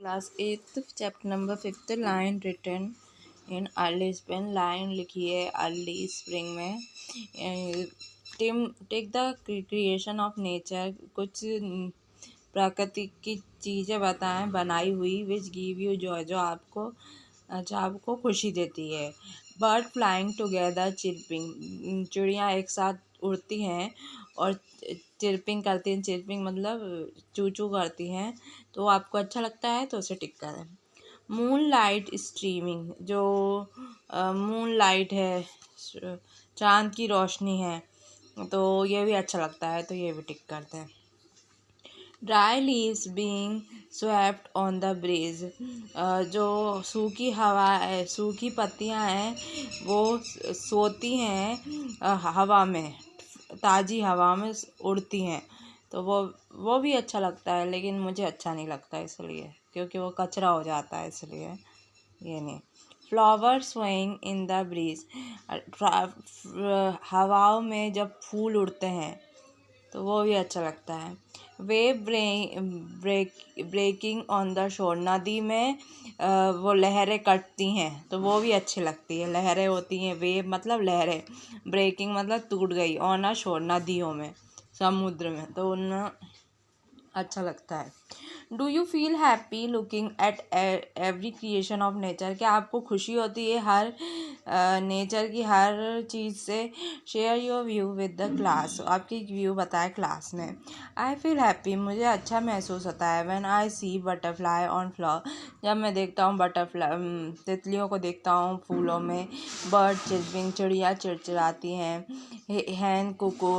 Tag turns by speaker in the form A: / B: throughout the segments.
A: Class 8 chapter number 5 line written in early spring. Line लिखी है early spring में। Take the creation of nature, कुछ प्रकृति की चीज़ें बताएं बनाई हुई विच गिव यू जॉय, जो आपको खुशी देती है। बर्ड फ्लाइंग टुगेदर चिरपिंग, चिड़ियाँ एक साथ उड़ती हैं और चिरपिंग करती हैं। चिरपिंग मतलब चू चू करती हैं। तो आपको अच्छा लगता है तो उसे टिक करें। मून लाइट स्ट्रीमिंग, जो मून लाइट है, चांद की रोशनी है, तो ये भी अच्छा लगता है तो ये भी टिक करते हैं। Dry leaves being swept on the breeze, जो सूखी हवा है, सूखी पत्तियां हैं वो सोती हैं हवा में, ताज़ी हवा में उड़ती हैं, तो वो भी अच्छा लगता है, लेकिन मुझे अच्छा नहीं लगता इसलिए, क्योंकि वो कचरा हो जाता है, इसलिए ये नहीं। Flower swaying in the breeze, हवाओं में जब फूल उड़ते हैं तो वो भी अच्छा लगता है। Wave breaking on the shore, नदी में वो लहरें कटती हैं तो वो भी अच्छी लगती है, लहरें होती हैं। वेव मतलब लहरें, ब्रेकिंग मतलब टूट गई, ऑन अ शोर नदियों में, समुद्र में, तो उन अच्छा लगता है। Do you feel happy looking at every creation of nature, क्या आपको खुशी होती है हर नेचर की हर चीज़ से। Share your view with the class, आपकी व्यू बताए क्लास में। आई फील हैप्पी, मुझे अच्छा महसूस होता है। When I see butterfly on flower, जब मैं देखता हूँ बटरफ्लाई, तितलियों को देखता हूँ फूलों में। बर्ड चिरपिंग, चिड़िया चिड़चिड़ाती हैं। हैन कुकू,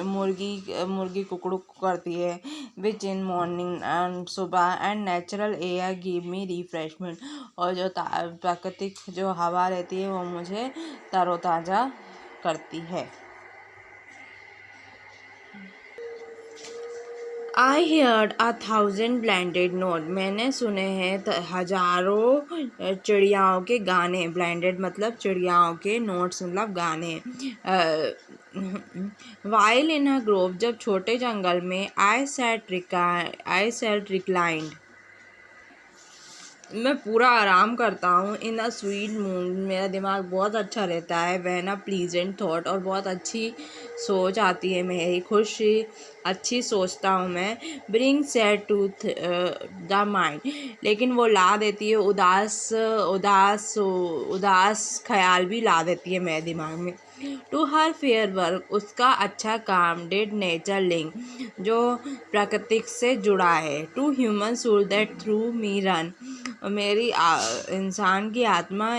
A: मुर्गी कुकड़ू करती है। विच इन मॉर्निंग एंड सुबह and natural air give me refreshment, और जो प्राकृतिक जो हवा रहती है वो मुझे तरोताज़ा करती है। आई हेयर्ड 1,000 ब्लेंडेड नोट, मैंने सुने हैं हजारों चिड़ियाओं के गाने। ब्लेंडेड मतलब चिड़ियाओं के, नोट्स मतलब गाने। वाइल इन अ ग्रोव, जब छोटे जंगल में। आई सेट रिक्लाइंड, मैं पूरा आराम करता हूँ। इन अ स्वीट मूड, मेरा दिमाग बहुत अच्छा रहता है। व्हेन अ प्लीजेंट थॉट, और बहुत अच्छी सोच आती है मेरी, खुशी अच्छी सोचता हूँ मैं। Bring sad to the mind, लेकिन वो ला देती है उदास ख्याल भी ला देती है मेरे दिमाग में। टू हर फेयर वर्क, उसका अच्छा काम। डेड नेचर लिंक, जो प्राकृतिक से जुड़ा है। To human soul that through me run, मेरी इंसान की आत्मा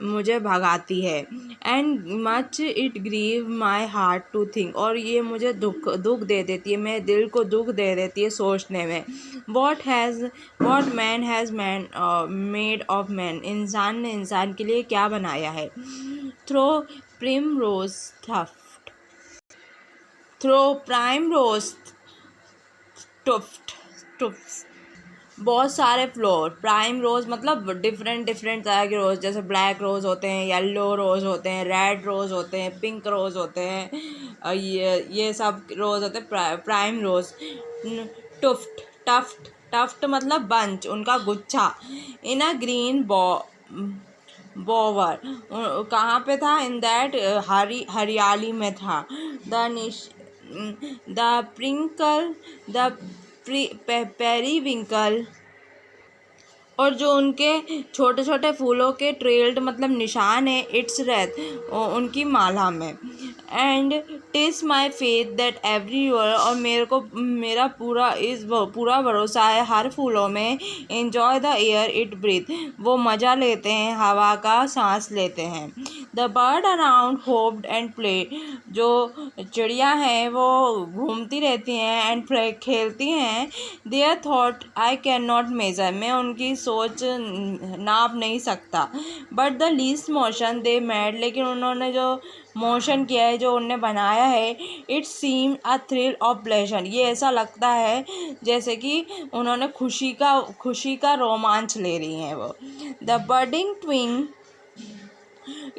A: मुझे भगाती है। And much it grieve my heart to think, और ये मुझे दुख दे देती है, मेरे दिल को दुख दे देती है सोचने में। What man has made of man, इंसान ने इंसान के लिए क्या बनाया है। थ्रो प्राइमरोज टुफ्ट, बहुत सारे फ्लोर। प्राइम रोज़ मतलब डिफरेंट तरह के रोज़, जैसे ब्लैक रोज़ होते हैं, येलो रोज़ होते हैं, रेड रोज़ होते हैं, पिंक रोज़ होते हैं, ये सब रोज़ होते हैं प्राइम रोज़। टफ्ट मतलब बंच, उनका गुच्छा। इन अ ग्रीन बोवर, कहाँ पे था, इन दैट हरियाली में था। द प्रिंकल, द पेरीविंकल, और जो उनके छोटे छोटे फूलों के ट्रेल्ड मतलब निशान है, इट्स रेत, उनकी माला में। And TISS my faith that every year, और मेरा पूरा भरोसा है हर फूलों में। Enjoy the air it breathe, वो मज़ा लेते हैं, हवा का सांस लेते हैं। The bird around hoped and play, जो चिड़िया हैं वो घूमती रहती हैं एंड खेलती हैं। Their thought I can not measure, मैं उनकी सोच नाप नहीं सकता। But the least motion they made, लेकिन उन्होंने जो मोशन किया है, जो उन्होंने बनाया है, it seam a thrill of pleasure, ये ऐसा लगता है जैसे कि उन्होंने खुशी का रोमांच ले रही हैं वो। The birding twig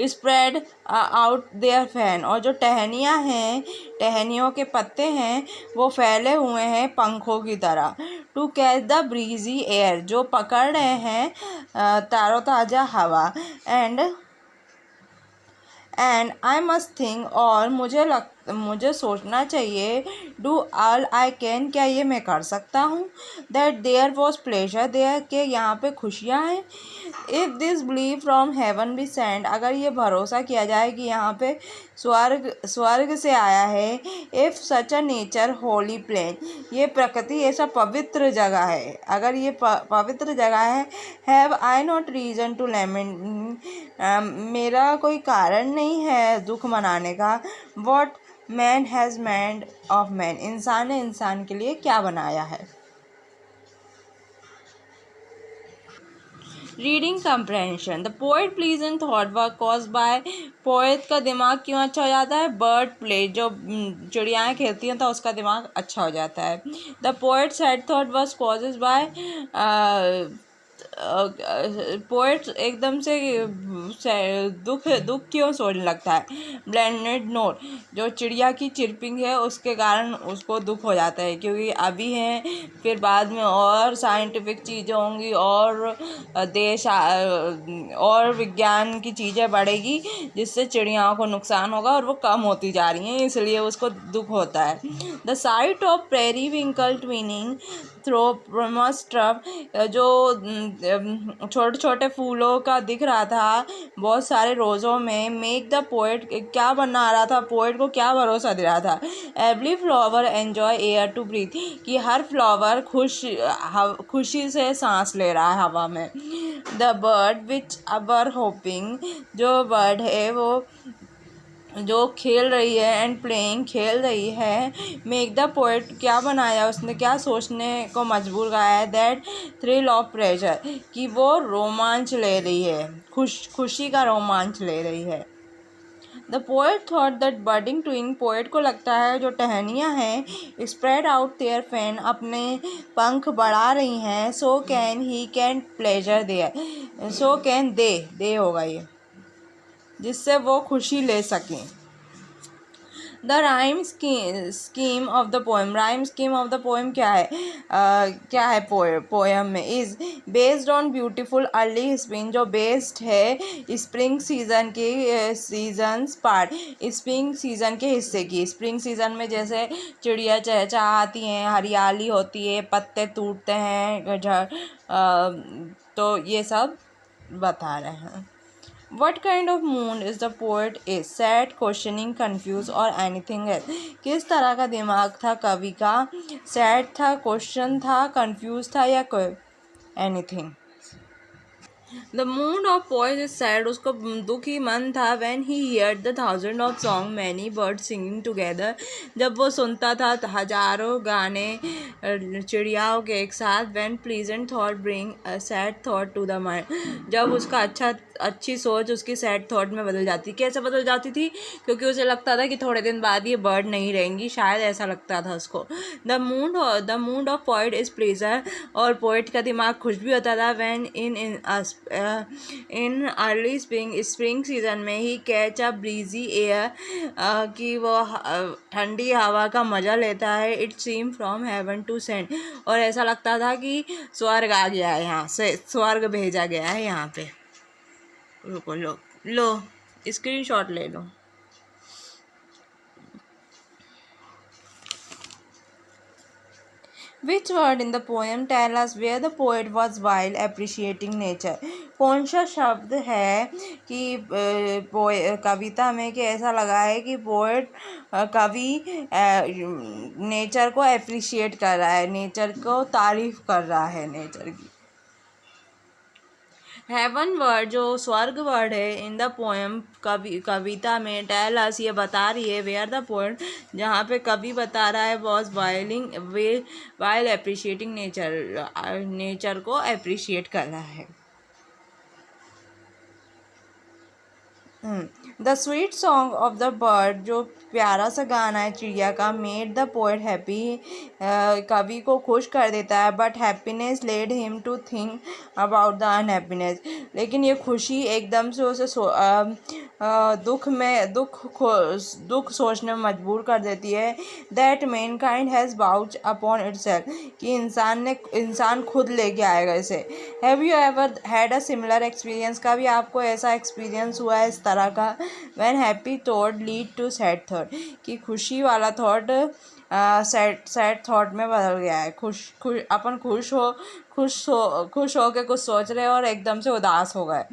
A: spread out their fan, और जो टहनियाँ हैं, टहनियों के पत्ते हैं वो फैले हुए हैं पंखों की तरह। To catch the breezy air, जो पकड़ रहे हैं ताज़ा हवा। एंड आई मस्ट थिंक, और मुझे सोचना चाहिए, डू ऑल आई कैन, क्या ये मैं कर सकता हूँ, that there was pleasure there, के यहाँ पे खुशियाँ हैं। If this believe from heaven be send, अगर ये भरोसा किया जाए कि यहाँ पे स्वर्ग से आया है। If such a nature holy plan, ये प्रकृति ऐसा पवित्र जगह है, अगर ये पवित्र जगह है। Have I not reason to lament, मेरा कोई कारण नहीं है दुख मनाने का। What man has made of man, इंसान ने इंसान के लिए क्या बनाया है। Reading comprehension, the poet pleasant thought were cause by, poet का दिमाग क्यों अच्छा हो जाता है, बर्ड प्ले, जो चिड़ियाएँ खेलती हैं तो उसका दिमाग अच्छा हो जाता है। The poet sad thought was causes bye, poet एकदम से दुख क्यों सोचने लगता है। ब्लेंडेड नोट, जो चिड़िया की चिरपिंग है उसके कारण उसको दुख हो जाता है, क्योंकि अभी हैं फिर बाद में और साइंटिफिक चीज़ें होंगी और देश और विज्ञान की चीज़ें बढ़ेगी, जिससे चिड़ियाओं को नुकसान होगा और वो कम होती जा रही हैं, इसलिए उसको दुख होता है। The sight of prairie winkle twinning through मस्ट्रब, जो छोटे छोटे फूलों का दिख रहा था बहुत सारे रोज़ों में। मेक द पोएट, क्या बना रहा था, पोएट को क्या भरोसा दे रहा था। Every flower enjoy air to breathe, कि हर फ्लावर खुशी से सांस ले रहा है हवा में। The bird which our hopping, जो बर्ड है वो जो खेल रही है, एंड प्लेइंग, खेल रही है। मेक द पोएट, क्या बनाया उसने, क्या सोचने को मजबूर कराया है। दैट थ्रिल ऑफ प्लेजर, कि वो रोमांच ले रही है, खुशी का रोमांच ले रही है। The poet thought that birding twig, poet को लगता है जो टहनियाँ हैं स्प्रेड आउट देयर फैन, अपने पंख बढ़ा रही हैं। So can he can pleasure there, so can they होगा ये, जिससे वो खुशी ले सकें। The rhyme scheme of the poem, rhyme scheme of the poem क्या है, पोएम में is based on beautiful early spring, जो बेस्ड है स्प्रिंग सीजन के सीजन्स पार्ट, स्प्रिंग सीजन के हिस्से की। स्प्रिंग सीजन में जैसे चिड़िया चहचहाती हैं, हरियाली होती है, पत्ते टूटते हैं, तो ये सब बता रहे हैं। What kind of mood is the poet is? Sad, questioning, confused or anything else? किस तरह का दिमाग था कवि का, सैड था, क्वेश्चन था, कंफ्यूज था, या कोई anything. The mood of poet is sad, उसको दुखी मन था। When he heard the thousand of song many bird singing together, जब वो सुनता था हजारों गाने चिड़ियाओं के एक साथ। When pleasant thought bring a sad thought to the mind, जब उसका अच्छी सोच उसकी सैड थॉट में बदल जाती। कैसे बदल जाती थी, क्योंकि उसे लगता था कि थोड़े दिन बाद ये बर्ड नहीं रहेंगी, शायद ऐसा लगता था उसको। The mood of poet is pleasure, और पोएट का दिमाग खुश भी होता था। When in early spring season में he catch a breezy air, कि वो ठंडी हवा का मज़ा लेता है। It seem from heaven to send, और ऐसा लगता था कि स्वर्ग आ गया है, यहाँ से स्वर्ग भेजा गया है यहाँ पे। रुको, लो स्क्रीनशॉट ले लो। Which word in the poem tell us where the poet was while appreciating nature? कौन सा शब्द है कि कविता में कि ऐसा लगा है कि पोएट कवि नेचर को अप्रिशिएट कर रहा है, नेचर को तारीफ कर रहा है, नेचर की। हेवन वर्ड, जो स्वर्ग वर्ड है, इन द पोएम, कविता में, टेल अस, ये बता रही है, वेयर द पोएट, जहाँ पे कवि बता रहा है, was while appreciating nature, nature को अप्रिशिएट कर रहा है। The sweet song of the bird, जो प्यारा सा गाना है चिड़िया का, मेड द पोएट हैप्पी, कवि को खुश कर देता है। But happiness led him to think about the unhappiness, लेकिन ये खुशी एकदम से उसे दुख सोचने में मजबूर कर देती है। दैट मैन काइंड हैज़ बाउच अपॉन इटसेल्फ, कि इंसान खुद लेके आएगा इसे। Have you ever had a similar experience, का भी आपको ऐसा एक्सपीरियंस हुआ है इस तरह का? When happy thought lead to sad thought, कि खुशी वाला थॉट सैड थॉट में बदल गया है। अपन खुश हो के कुछ सोच रहे हैं और एकदम से उदास हो गए।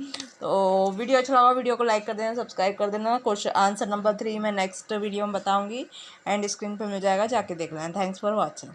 A: तो वीडियो अच्छा लगा, वीडियो को लाइक कर देना, सब्सक्राइब कर देना। क्वेश्चन आंसर नंबर 3 मैं नेक्स्ट वीडियो में बताऊंगी, एंड स्क्रीन पर मिल जाएगा, जाके देख लेना। Thanks for watching.